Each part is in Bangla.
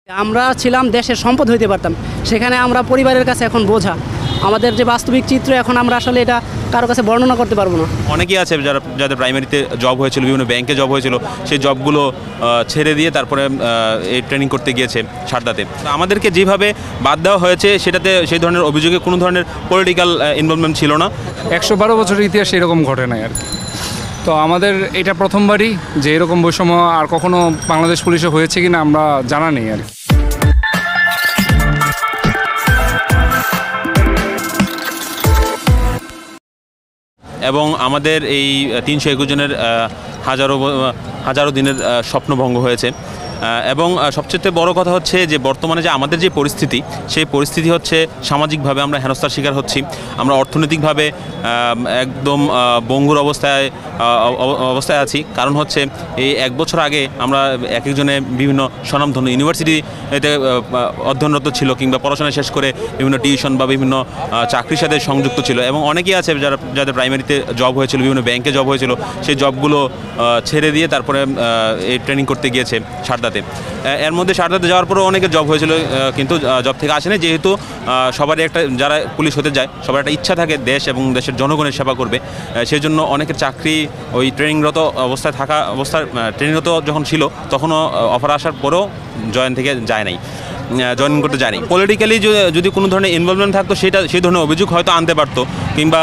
আমরা ছিলাম দেশের সম্পদ হইতে পারতাম, সেখানে আমরা পরিবারের কাছে এখন বোঝা। আমাদের যে বাস্তবিক চিত্র এখন আমরা আসলে এটা কারো কাছে বর্ণনা করতে পারবো না। অনেকেই আছে যাদের প্রাইমারিতে জব হয়েছিল, বিভিন্ন ব্যাংকে জব হয়েছিল, সেই জবগুলো ছেড়ে দিয়ে তারপরে এই ট্রেনিং করতে গিয়েছে সারদাতে। আমাদেরকে যেভাবে বাদ দেওয়া হয়েছে সেটাতে সেই ধরনের অভিযোগে কোনো ধরনের পলিটিক্যাল ইনভলভমেন্ট ছিল না। 112 বছরের ইতিহাসে এরকম ঘটে নাই আর কি। তো আমাদের এটা প্রথমবারই যে এরকম বৈষম্য আর কখনো বাংলাদেশ পুলিশে হয়েছে কিনা আমরা জানা নেই আর কি। এবং আমাদের এই 321 জনের হাজারো দিনের স্বপ্নভঙ্গ হয়েছে। এবং সবচেয়ে বড় কথা হচ্ছে যে বর্তমানে যে আমাদের যে পরিস্থিতি, সেই পরিস্থিতি হচ্ছে সামাজিকভাবে আমরা হেনস্থার শিকার হচ্ছি, আমরা অর্থনৈতিকভাবে একদম বঙ্গুর অবস্থায় আছি। কারণ হচ্ছে এই 1 বছর আগে আমরা একজনে বিভিন্ন স্বনামধন্য ইউনিভার্সিটিতে অধ্যয়নরত ছিল, কিংবা পড়াশোনা শেষ করে বিভিন্ন টিউশন বা বিভিন্ন চাকরির সাথে সংযুক্ত ছিল। এবং অনেকেই আছে যাদের প্রাইমারিতে জব হয়েছিল, বিভিন্ন ব্যাংকে জব হয়েছিল, সেই জবগুলো ছেড়ে দিয়ে তারপরে এই ট্রেনিং করতে গিয়েছে সারদাতে। এর মধ্যে সারদাতে যাওয়ার পরেও অনেকের জব হয়েছিল, কিন্তু জব থেকে আসেনি। যেহেতু সবারই একটা, যারা পুলিশ হতে যায় সবার একটা ইচ্ছা থাকে দেশ এবং দেশের জনগণের সেবা করবে, সেই জন্য অনেকের চাকরি ওই ট্রেনিংরত ট্রেনিংরত যখন ছিল তখনও অফার আসার পরেও জয়েন করতে যায়নি। পলিটিক্যালি যদি কোনো ধরনের ইনভলভমেন্ট থাকতো সেই ধরনের অভিযোগ হয়তো আনতে পারতো, কিংবা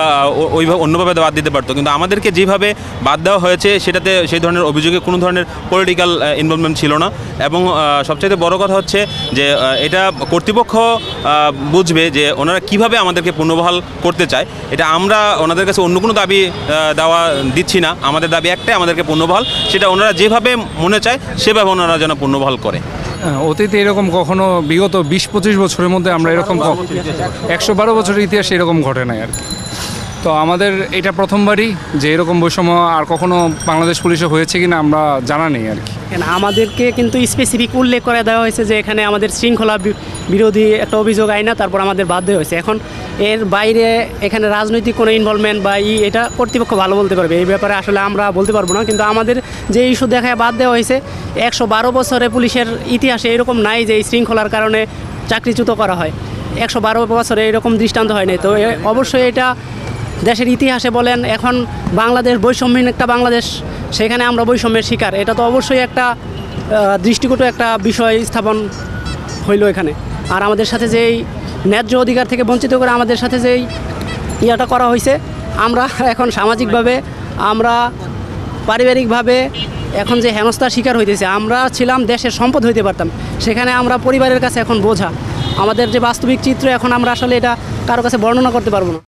ওইভাবে অন্যভাবে বাদ দিতে পারতো। কিন্তু আমাদেরকে যেভাবে বাদ দেওয়া হয়েছে সেটাতে সেই ধরনের অভিযোগে কোনো ধরনের পলিটিক্যাল ইনভলভমেন্ট ছিল না। এবং সবচেয়ে বড় কথা হচ্ছে যে এটা কর্তৃপক্ষ বুঝবে যে ওনারা কিভাবে আমাদেরকে পুনর্বহাল করতে চায়। এটা আমরা ওনাদের কাছে অন্য কোনো দাবি দিচ্ছি না। আমাদের দাবি একটাই, আমাদেরকে পুনর্বহাল। সেটা ওনারা যেভাবে মনে চায় সেভাবে ওনারা যেন পুনর্বহাল করে। অতীতে এরকম কখনো বিগত 20-25 বছরের মধ্যে আমরা এরকম 112 বছরের ইতিহাসে এরকম ঘটে নাই আর কি। তো আমাদের এটা প্রথমবারই যে এরকম বৈষম্য আর কখনো বাংলাদেশ পুলিশে হয়েছে কিনা আমরা জানা নেই আর কি। আমাদেরকে কিন্তু স্পেসিফিক উল্লেখ করে দেওয়া হয়েছে যে এখানে আমাদের শৃঙ্খলা বিরোধী একটা অভিযোগ আইনা, তারপর আমাদের বাধ্য হয়েছে। এখন এর বাইরে এখানে রাজনৈতিক কোনো ইনভলভমেন্ট বা এটা কর্তৃপক্ষ ভালো বলতে পারবে, এই ব্যাপারে আসলে আমরা বলতে পারবো না। কিন্তু আমাদের যে ইস্যু দেখায় বাদ দেওয়া হয়েছে, 112 বছরে পুলিশের ইতিহাসে এরকম নাই যে এই শৃঙ্খলার কারণে চাকরিচ্যুত করা হয়। 112 বছরে এরকম দৃষ্টান্ত হয় নাই। তো অবশ্যই এটা দেশের ইতিহাসে বলেন, এখন বাংলাদেশ বৈষম্যহীন একটা বাংলাদেশ, সেখানে আমরা বৈষম্যের শিকার, এটা তো অবশ্যই একটা দৃষ্টিকটু একটা বিষয় স্থাপন হইল এখানে। আর আমাদের সাথে যেই ন্যায্য অধিকার থেকে বঞ্চিত করে আমাদের সাথে যেই ইয়াটা করা হয়েছে, আমরা এখন সামাজিকভাবে, আমরা পারিবারিকভাবে এখন যে হেনস্থার শিকার হইতেছে, আমরা ছিলাম দেশের সম্পদ হইতে পারতাম, সেখানে আমরা পরিবারের কাছে এখন বোঝা। আমাদের যে বাস্তবিক চিত্র এখন আমরা আসলে এটা কারো কাছে বর্ণনা করতে পারবো না।